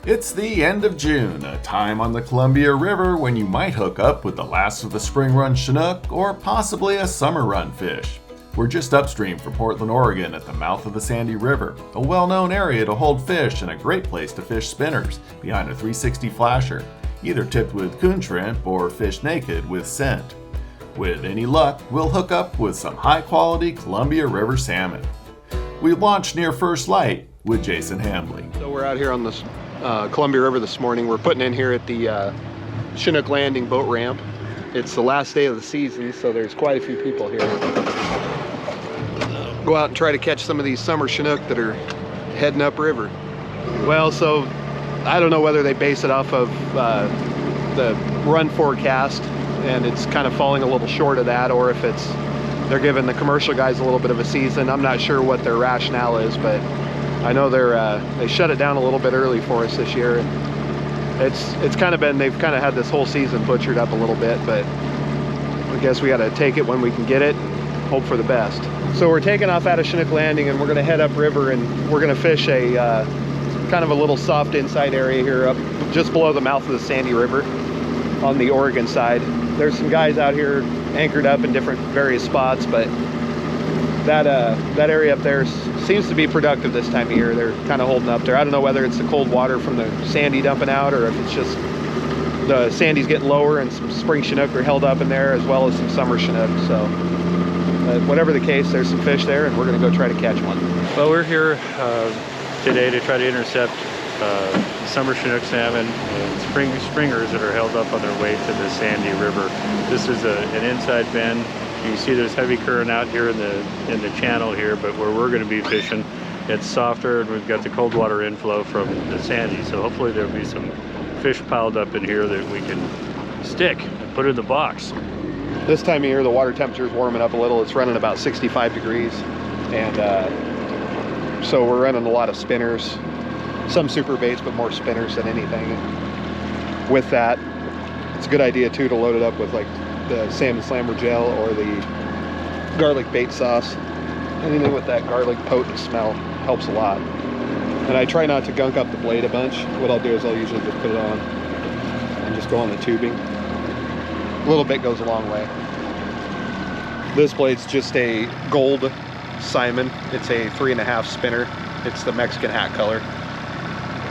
It's the end of June, a time on the Columbia River when you might hook up with the last of the spring run Chinook or possibly a summer run fish. We're just upstream from Portland, Oregon at the mouth of the Sandy River, a well-known area to hold fish and a great place to fish spinners behind a 360 flasher, either tipped with coon shrimp or fished naked with scent. With any luck, we'll hook up with some high-quality Columbia River salmon. We launched near first light with Jason Hambly. So we're out here on the Columbia River this morning. We're putting in here at the Chinook Landing boat ramp. It's the last day of the season, so there's quite a few people here. Go out and try to catch some of these summer Chinook that are heading upriver. Well, so I don't know whether they base it off of the run forecast and it's kind of falling a little short of that, or if it's they're giving the commercial guys a little bit of a season. I'm not sure what their rationale is, but I know they shut it down a little bit early for us this year. And it's kind of been, they've kind of had this whole season butchered up a little bit, but I guess we got to take it when we can get it and hope for the best. So we're taking off out of Chinook Landing and we're going to head upriver and we're going to fish a kind of a little soft inside area here up just below the mouth of the Sandy River on the Oregon side. There's some guys out here anchored up in different various spots, but that area up there seems to be productive this time of year. They're kind of holding up there. I don't know whether it's the cold water from the Sandy dumping out or if it's just the Sandy's getting lower and some spring Chinook are held up in there as well as some summer Chinook. So whatever the case, there's some fish there and we're going to go try to catch one. Well, we're here today to try to intercept summer Chinook salmon and springers that are held up on their way to the Sandy River. This is an inside bend. You can see there's heavy current out here in the channel here, but where we're going to be fishing, it's softer and we've got the cold water inflow from the Sandy. So hopefully there'll be some fish piled up in here that we can stick and put in the box. This time of year, the water temperature is warming up a little. It's running about 65 degrees. And so we're running a lot of spinners, some super baits, but more spinners than anything. And with that, it's a good idea too to load it up with like the salmon slammer gel or the garlic bait sauce. Anything with that garlic potent smell helps a lot. And I try not to gunk up the blade a bunch. What I'll do is I'll usually just put it on and just go on the tubing. A little bit goes a long way. This blade's just a gold Simon. It's a 3.5 spinner. It's the Mexican hat color,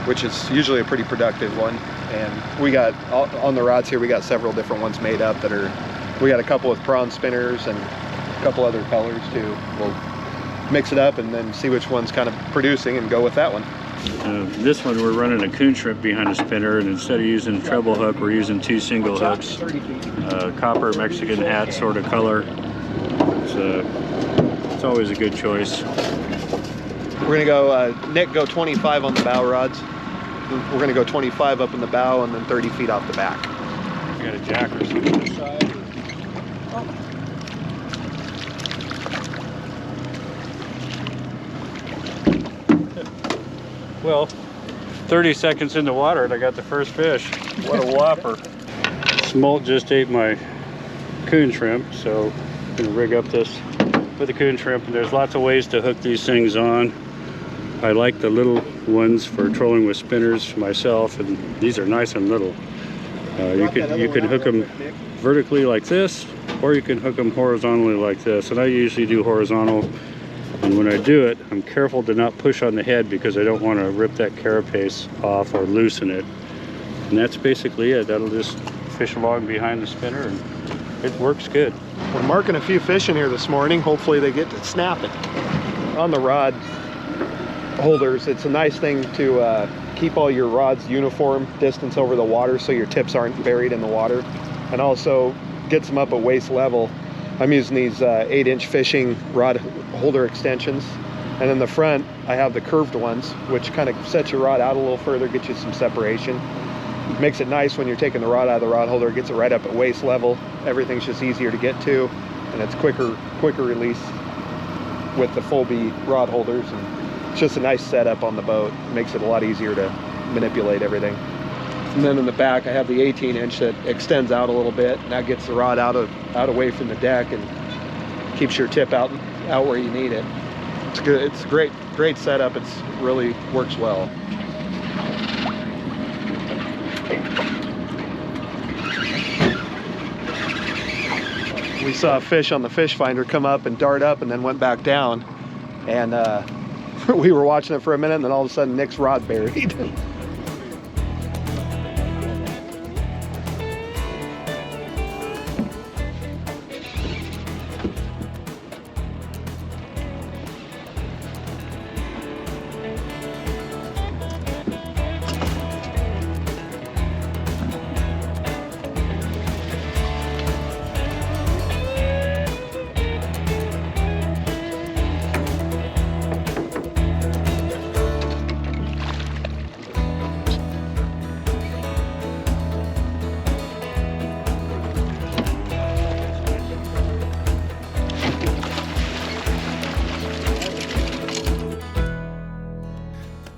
which is usually a pretty productive one. And we got, on the rods here, we got several different ones made up that are, we got a couple with prawn spinners and a couple other colors too. We'll mix it up and then see which one's kind of producing and go with that one. This one we're running a coon shrimp behind a spinner, and instead of using treble hook, we're using 2 single hooks. Copper Mexican hat sort of color. It's always a good choice. We're gonna go, Nick, go 25 on the bow rods. We're gonna go 25 up in the bow and then 30 feet off the back. We got a jack or something on the side. Well, 30 seconds in the water and I got the first fish. What a whopper. Smolt just ate my coon shrimp, so I'm gonna rig up this with the coon shrimp. And there's lots of ways to hook these things on. I like the little ones for trolling with spinners myself, and these are nice and little. You can hook them vertically like this, or you can hook them horizontally like this. And I usually do horizontal. And when I do it, I'm careful to not push on the head because I don't want to rip that carapace off or loosen it. And that's basically it. That'll just fish along behind the spinner and it works good. We're marking a few fish in here this morning. Hopefully they get to snapping. On the rod holders, it's a nice thing to keep all your rods uniform distance over the water so your tips aren't buried in the water, and also gets them up at waist level. I'm using these 8-inch fishing rod holder extensions, and in the front I have the curved ones, which kind of sets your rod out a little further, gets you some separation. Makes it nice when you're taking the rod out of the rod holder. It gets it right up at waist level. Everything's just easier to get to, and it's quicker release with the full B rod holders. And it's just a nice setup on the boat. It makes it a lot easier to manipulate everything. And then in the back I have the 18-inch that extends out a little bit, and that gets the rod out away from the deck and keeps your tip out where you need it. It's good. It's a great setup. It's really works well. we saw a fish on the fish finder come up and dart up and then went back down. And we were watching it for a minute, and then all of a sudden Nick's rod buried.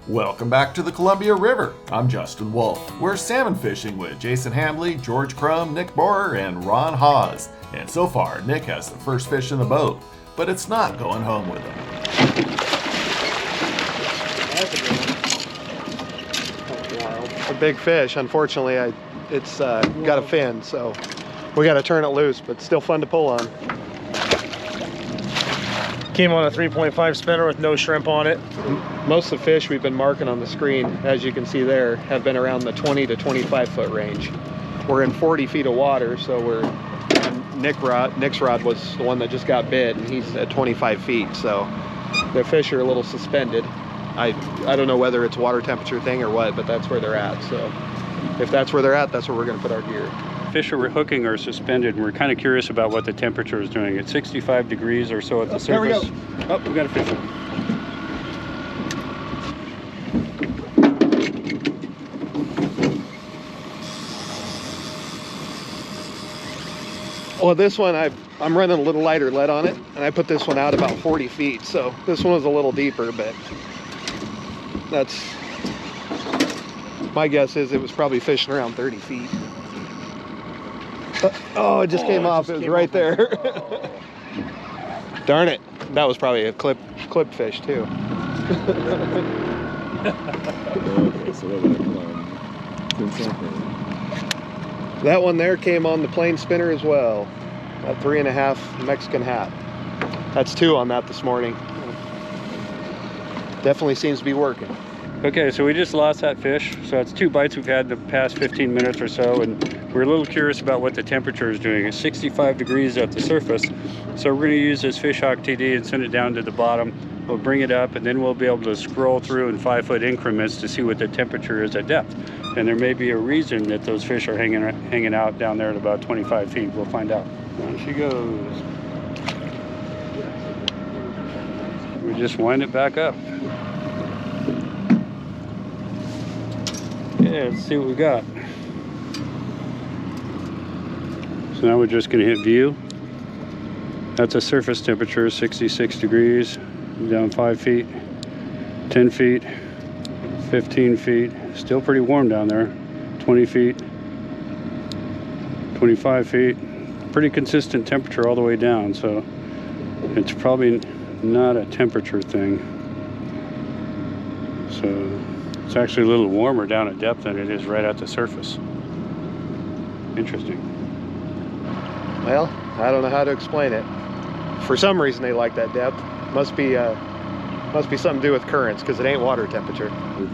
Welcome back to the Columbia River. I'm Justin Wolf. We're salmon fishing with Jason Hambly, George Crum, Nick Borer, and Ron Hawes. And so far, Nick has the first fish in the boat, but it's not going home with him. A big fish. Unfortunately, it's got a fin, so we got to turn it loose, but still fun to pull on. Came on a 3.5 spinner with no shrimp on it. Most of the fish we've been marking on the screen, as you can see there, have been around the 20 to 25 foot range. We're in 40 feet of water, so Nick's rod was the one that just got bit, and he's at 25 feet, so the fish are a little suspended. I don't know whether it's a water temperature thing or what, but that's where they're at. So if that's where they're at, that's where we're going to put our gear. Fish are hooking are suspended, and we're kind of curious about what the temperature is doing. It's 65 degrees or so at the surface. There we go. Oh, we got a fish. Well, this one, I'm running a little lighter lead on it, and I put this one out about 40 feet. So this one was a little deeper, but that's, my guess is it was probably fishing around 30 feet. Oh, it just came off. It was right there. Darn it. That was probably a clip fish too. Okay, so what would I put on? Coon Shrimp. That one there came on the plain spinner as well. A 3.5 Mexican hat. That's 2 on that this morning. Definitely seems to be working. Okay, so we just lost that fish. So it's 2 bites we've had the past 15 minutes or so, and we're a little curious about what the temperature is doing. It's 65 degrees at the surface. So we're gonna use this Fishhawk TD and send it down to the bottom. We'll bring it up, and then we'll be able to scroll through in 5-foot increments to see what the temperature is at depth. And there may be a reason that those fish are hanging out down there at about 25 feet. We'll find out. Down she goes. We just wind it back up. Yeah, let's see what we got. So now we're just going to hit view. That's a surface temperature, 66 degrees, down 5 feet, 10 feet, 15 feet. Still pretty warm down there. 20 feet, 25 feet. Pretty consistent temperature all the way down, so it's probably not a temperature thing. So it's actually a little warmer down at depth than it is right at the surface. Interesting. Well, I don't know how to explain it. For some reason they like that depth. Must be something to do with currents, because it ain't water temperature.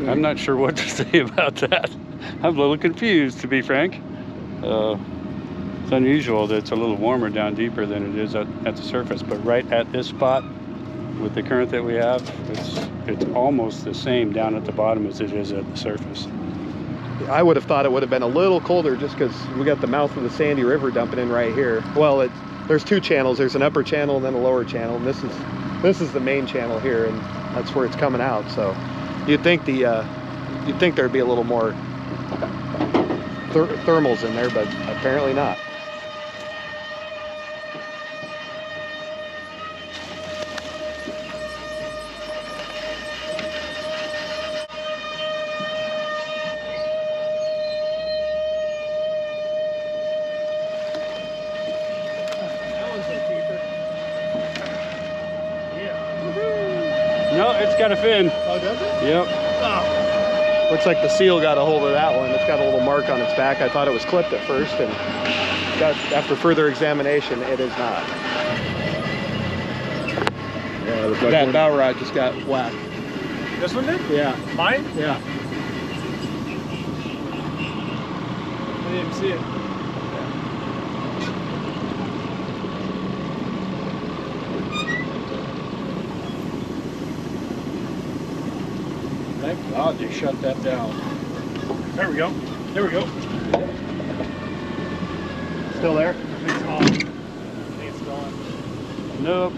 I'm not sure what to say about that. I'm a little confused, to be frank. It's unusual that it's a little warmer down deeper than it is at the surface, but right at this spot with the current that we have, it's almost the same down at the bottom as it is at the surface. I would have thought it would have been a little colder just because we got the mouth of the Sandy River dumping in right here. Well, there's 2 channels. There's an upper channel and then a lower channel, and this is the main channel here, and that's where it's coming out. So you'd think there'd be a little more thermals in there, but apparently not. No, it's got a fin. Oh, does it? Yep. Oh. Looks like the seal got a hold of that one. It's got a little mark on its back. I thought it was clipped at first, and after further examination, it is not. Yeah, looks like That one. bow rod just got whacked. This one did? Yeah, Mine? yeah. I didn't even see it. Thank God they shut that down. There we go. There we go. Still there? It's on. I think it's gone. Nope.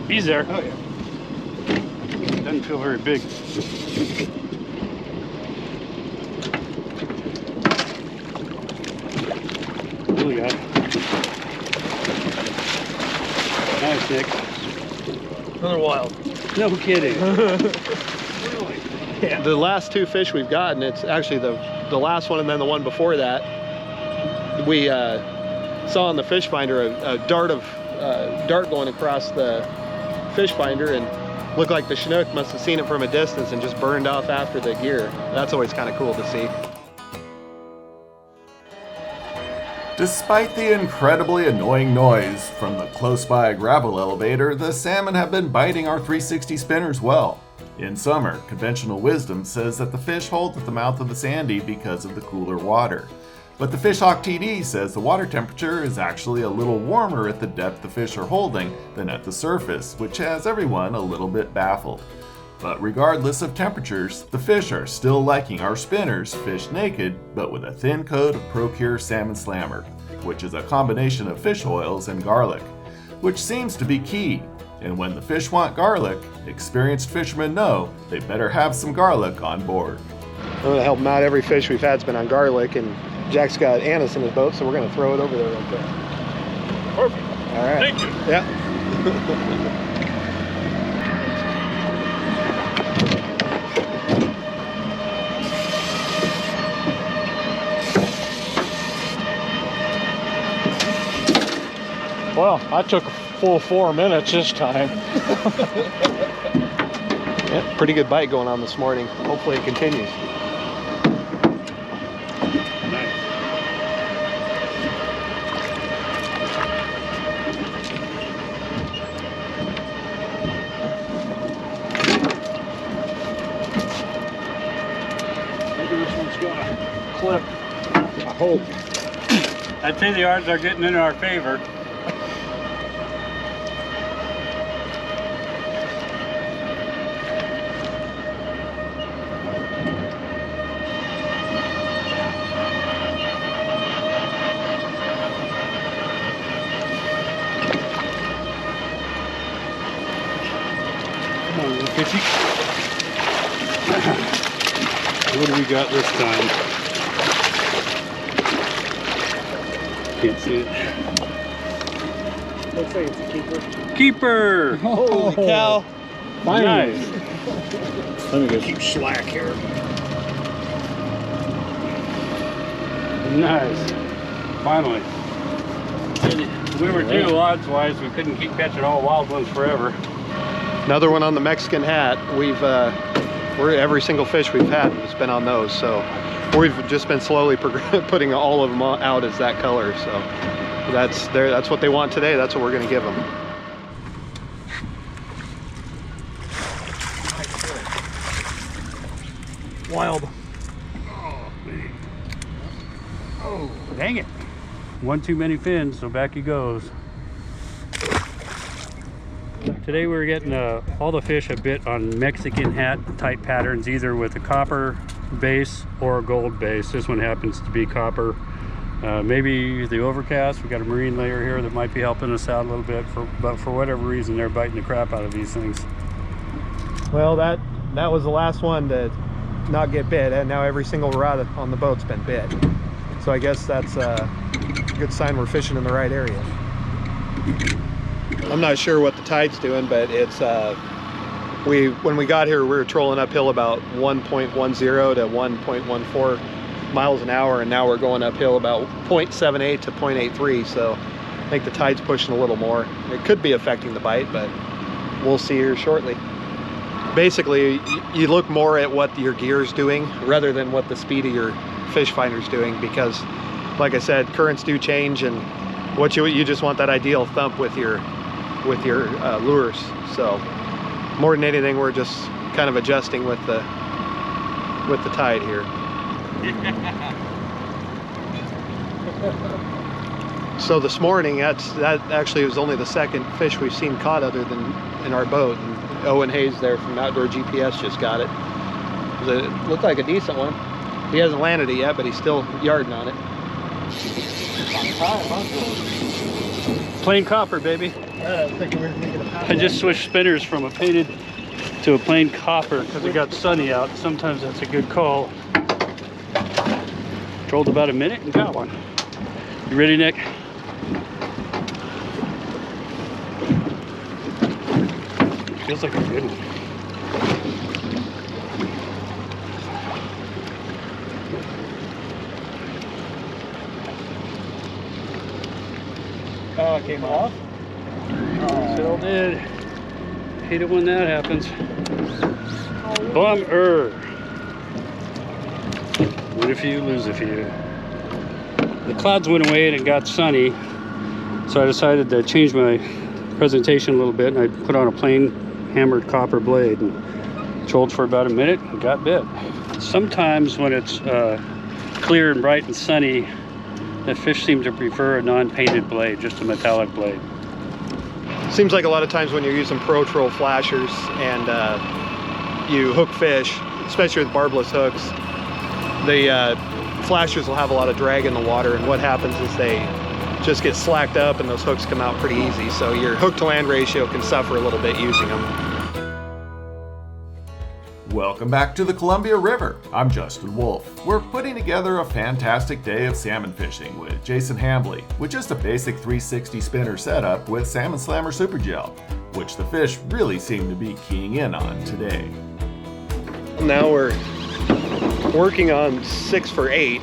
He's there. Oh yeah. Doesn't feel very big. Really got it. Nice, Nick. Another wild. No kidding. Yeah. The last two fish we've gotten, it's actually the last one and then the one before that, we saw on the fish finder a dart going across the fish finder, and looked like the Chinook must have seen it from a distance and just burned off after the gear. That's always kind of cool to see. Despite the incredibly annoying noise from the close-by gravel elevator, the salmon have been biting our 360 spinners well. In summer, conventional wisdom says that the fish hold at the mouth of the Sandy because of the cooler water. But the Fishhawk TD says the water temperature is actually a little warmer at the depth the fish are holding than at the surface, which has everyone a little bit baffled. But regardless of temperatures, the fish are still liking our spinners fished naked, but with a thin coat of Procure Salmon Slammer, which is a combination of fish oils and garlic, which seems to be key. And when the fish want garlic, experienced fishermen know they better have some garlic on board. I'm gonna help him out. Every fish we've had's been on garlic, and Jack's got anise in his boat, so we're gonna throw it over there real quick. Perfect. All right. Thank you. Yeah. Well, I took a full 4 minutes this time. Yeah, pretty good bite going on this morning. Hopefully it continues. Nice. Maybe this one's gonna clip. I hope. I'd say the odds are getting in our favor. Come on, little fishy. What do we got this time? Can't see it. Looks like it's a keeper. Keeper! Holy cow. Nice. Let me go. Keep slack here. Nice. Finally. We were due odds-wise. We couldn't keep catching all wild ones forever. Another one on the Mexican hat. We're every single fish we've had has been on those, so we've just been slowly putting all of them out as that color. So that's what they want today. That's what we're going to give them. Wild. Oh, dang it. One too many fins, so back he goes. Today we're getting all the fish a bit on Mexican hat type patterns, either with a copper base or a gold base. This one happens to be copper. Maybe the overcast, we got a marine layer here that might be helping us out a little bit, but for whatever reason they're biting the crap out of these things. Well, that was the last one to not get bit, and now every single rod on the boat's been bit. So I guess that's a good sign we're fishing in the right area. I'm not sure what the tide's doing, but it's when we got here we were trolling uphill about 1.10 to 1.14 miles an hour, and now we're going uphill about 0.78 to 0.83, so I think the tide's pushing a little more. It could be affecting the bite, but we'll see here shortly. Basically, you look more at what your gear's doing rather than what the speed of your fish finder's doing, because like I said, currents do change, and what you just want that ideal thump with your lures. So more than anything, we're just kind of adjusting with the tide here. So this morning, that actually was only the second fish we've seen caught other than in our boat. And Owen Hayes there from Outdoor GPS just got it. It looked like a decent one. He hasn't landed it yet, but he's still yarding on it. Plain copper, baby. I just switched spinners from a painted to a plain copper because it got sunny out. Sometimes that's a good call. Trolled about a minute and got one. You ready, Nick? Feels like a good one. Oh, it came off? Still did. Hate it when that happens. Bummer. Win a few, lose a few. The clouds went away and it got sunny, so I decided to change my presentation a little bit, and I put on a plain hammered copper blade and trolled for about a minute and got bit. Sometimes when it's clear and bright and sunny, the fish seem to prefer a non-painted blade, just a metallic blade. Seems like a lot of times when you're using Pro Troll flashers and you hook fish, especially with barbless hooks, the flashers will have a lot of drag in the water, and what happens is they just get slacked up and those hooks come out pretty easy. So your hook to land ratio can suffer a little bit using them. Welcome back to the Columbia River. I'm Justin Wolf. We're putting together a fantastic day of salmon fishing with Jason Hambly with just a basic 360 spinner setup with Salmon Slammer Super Gel, which the fish really seem to be keying in on today. Now we're working on 6 for 8.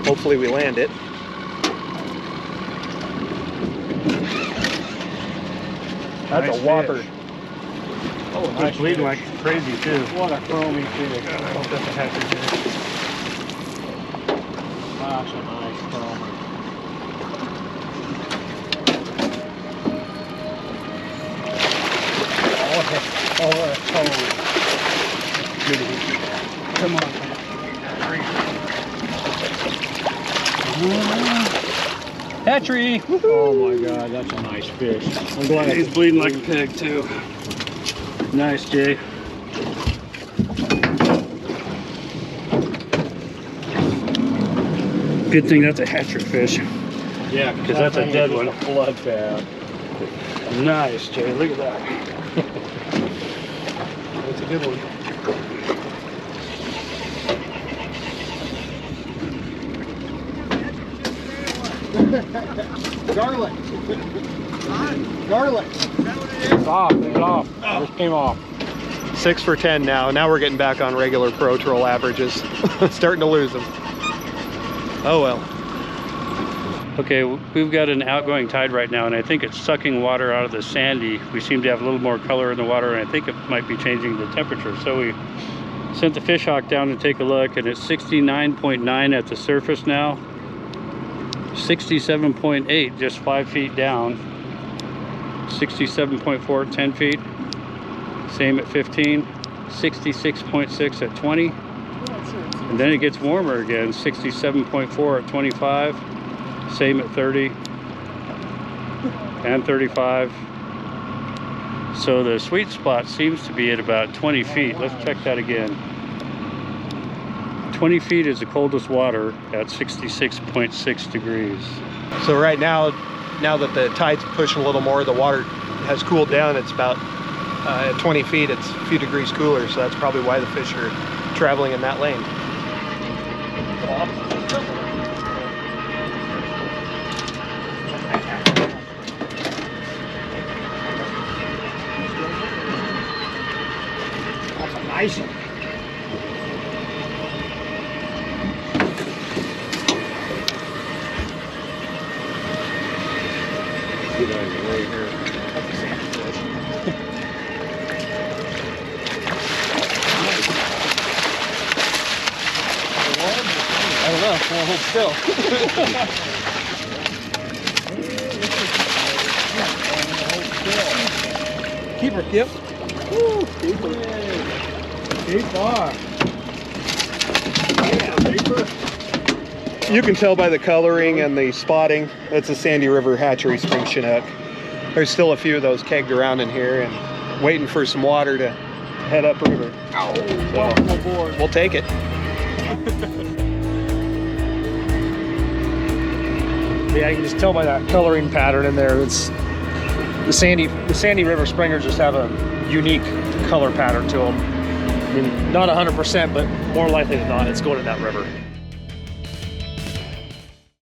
Hopefully we land it. That's Nice a whopper. fish. Oh, It's nice bleeding fish. like crazy too. What a chromy fish. I hope that's a hatchet fish. That's a nice chromy. Oh, that's cold. Come on. Hatchery! Oh my God, that's a nice fish. I'm glad He's bleeding like a pig too. Nice, Jay. Good thing that's a hatchery fish. Yeah, because that's a dead one. A bloodbath. Nice, Jay. Look at that. That's a good one. Garlic. Garlic. It's off. It's off. Just came off. 6 for 10 now. Now we're getting back on regular Pro Troll averages. Starting to lose them. Oh well. Okay, we've got an outgoing tide right now, and I think it's sucking water out of the sandy. We seem to have a little more color in the water, and I think it might be changing the temperature. So we sent the fish hawk down to take a look, and it's 69.9 at the surface now. 67.8 just 5 feet down. 67.4 at 10 feet. Same at 15. 66.6 at 20. And then it gets warmer again. 67.4 at 25. Same at 30 and 35. So the sweet spot seems to be at about 20 feet. Let's check that again. 20 feet is the coldest water at 66.6 degrees. So right now that the tide's pushing a little more, the water has cooled down. It's about at 20 feet, it's a few degrees cooler. So that's probably why the fish are traveling in that lane. That's a nice one. Get out of your way here. That's a salmon fish. don't know. I won't hold still. Keeper, Kip. Woo, keeper. Keeper. You can tell by the coloring and the spotting, that's a Sandy River Hatchery Spring Chinook. There's still a few of those kegged around in here and waiting for some water to head upriver. So, we'll take it. Yeah, you can just tell by that coloring pattern in there. It's the Sandy River Springers just have a unique color pattern to them. I mean, not 100%, but more likely than not, it's going in that river.